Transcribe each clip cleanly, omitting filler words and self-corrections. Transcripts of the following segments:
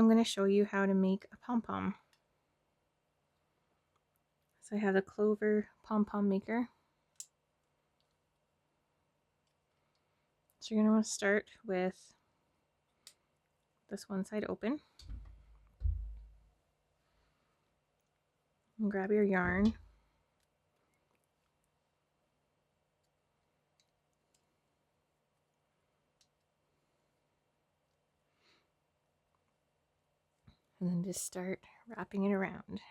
I'm going to show you how to make a pom-pom. So I have the Clover Pom-pom Maker. So you're going to want to start with this one side open. And grab your yarn. And then just start wrapping it around.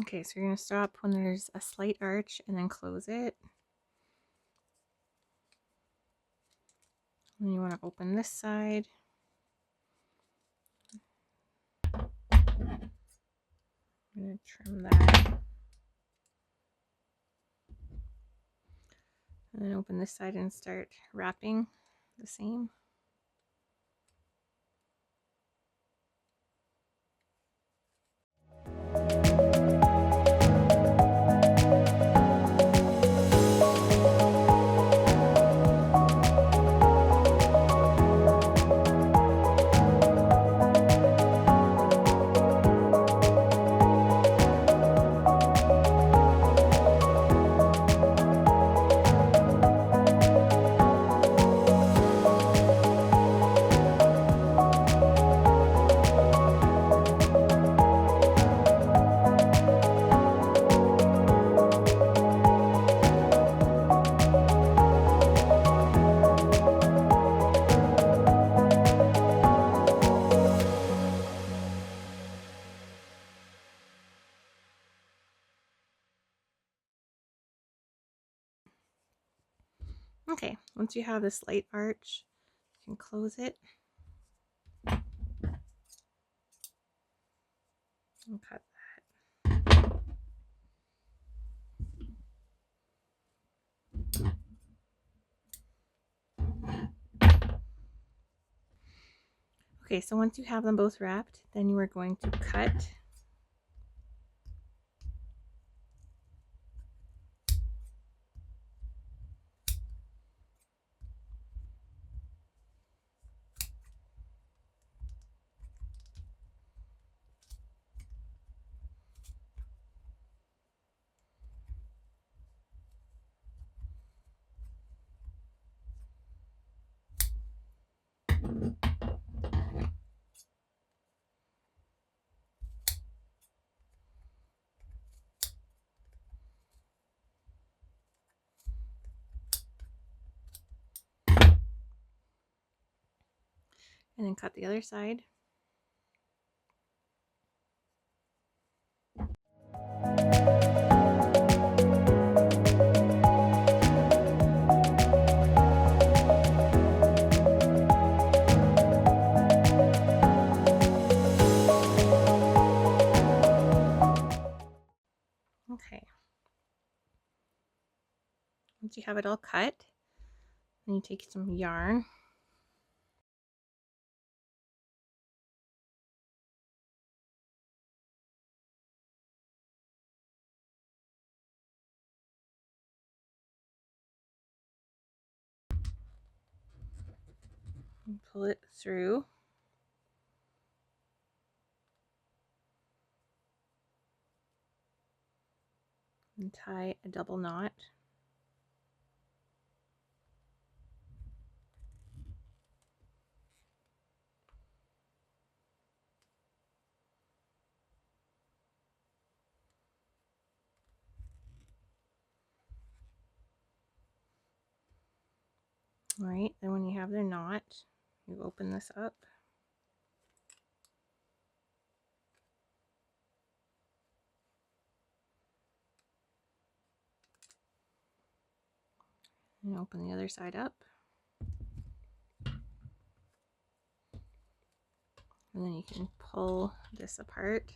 Okay, so you're going to stop when there's a slight arch and then close it. And you want to open this side. I'm going to trim that. And then open this side and start wrapping the same. Okay, once you have this light arch, you can close it and cut that. Okay, so once you have them both wrapped, then you are going to cut . And then cut the other side. Okay. Once you have it all cut, then you take some yarn . And pull it through. And tie a double knot. All right, then when you have the knot, you open this up. And open the other side up. And then you can pull this apart.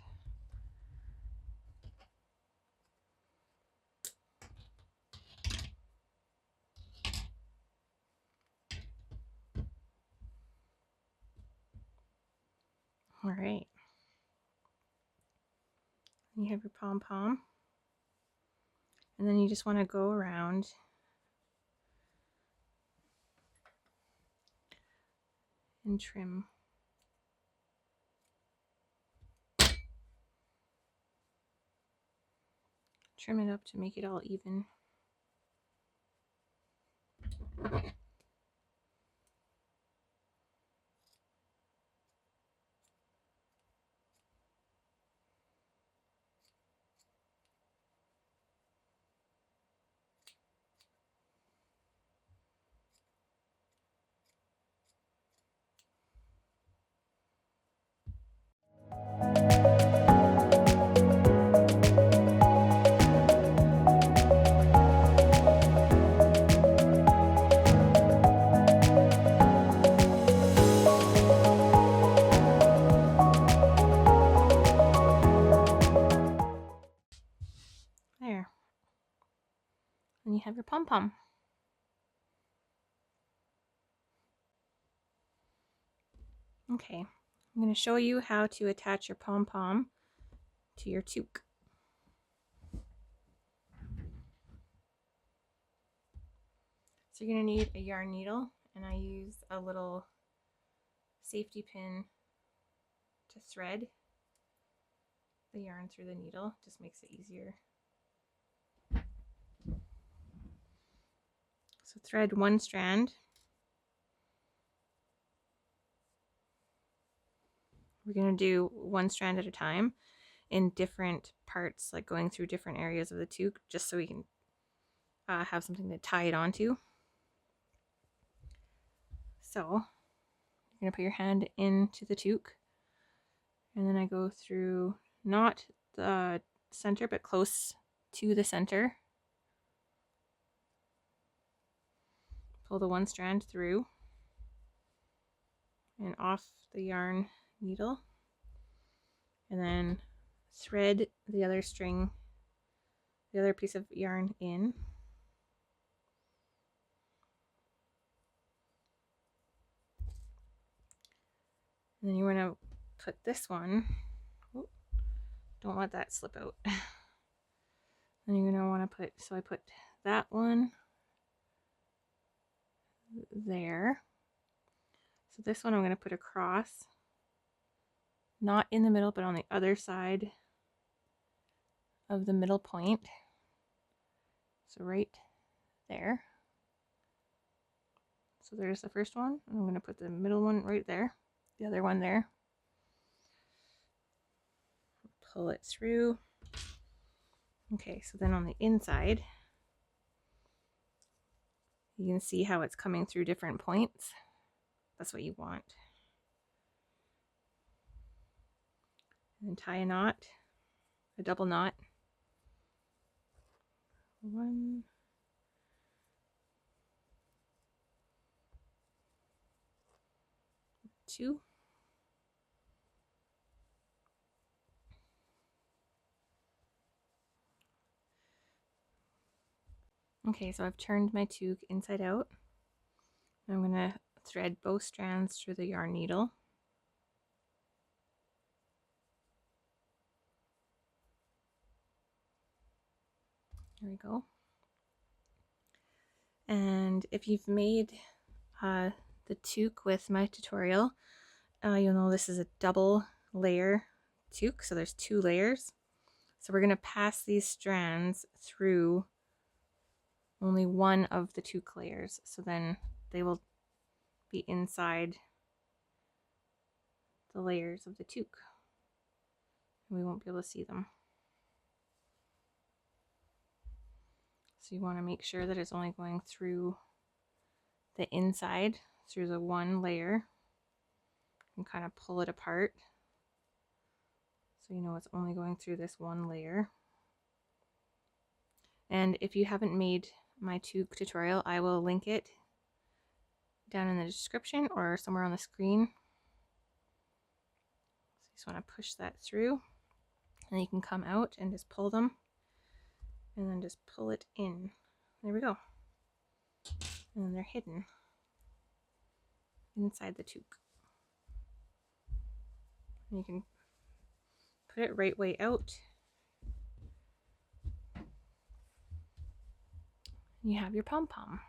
All right. You have your pom-pom. And then you just want to go around and trim. Trim it up to make it all even. There. And you have your pom-pom. Okay, I'm going to show you how to attach your pom-pom to your toque. So you're going to need a yarn needle, and I use a little safety pin to thread the yarn through the needle. Just makes it easier. So thread one strand. We're going to do one strand at a time in different parts, like going through different areas of the toque, just so we can have something to tie it onto. So you're going to put your hand into the toque, and then I go through not the center but close to the center. Pull the one strand through and off the yarn needle, and then thread the other string, the other piece of yarn in. And then you want to put this one, don't let that slip out. Then you're going to want to put, so I put that one there. So this one I'm going to put across, not in the middle, but on the other side of the middle point. So right there. So there's the first one. I'm going to put the middle one right there, the other one there. Pull it through. Okay, so then on the inside, you can see how it's coming through different points. That's what you want. And then tie a knot, a double knot. 1, 2. Okay, so I've turned my toque inside out. I'm going to thread both strands through the yarn needle. There we go. And if you've made the toque with my tutorial, you'll know this is a double layer toque, so there's 2 layers. So we're going to pass these strands through only one of the toque layers, so then they will be inside the layers of the toque. We won't be able to see them. So you want to make sure that it's only going through the inside, through the one layer, and kind of pull it apart. So you know it's only going through this one layer. And if you haven't made my toque tutorial, I will link it down in the description or somewhere on the screen. Just want to push that through, and you can come out and just pull them, and then just pull it in. There we go. And then they're hidden inside the toque. And you can put it right way out. You have your pom-pom.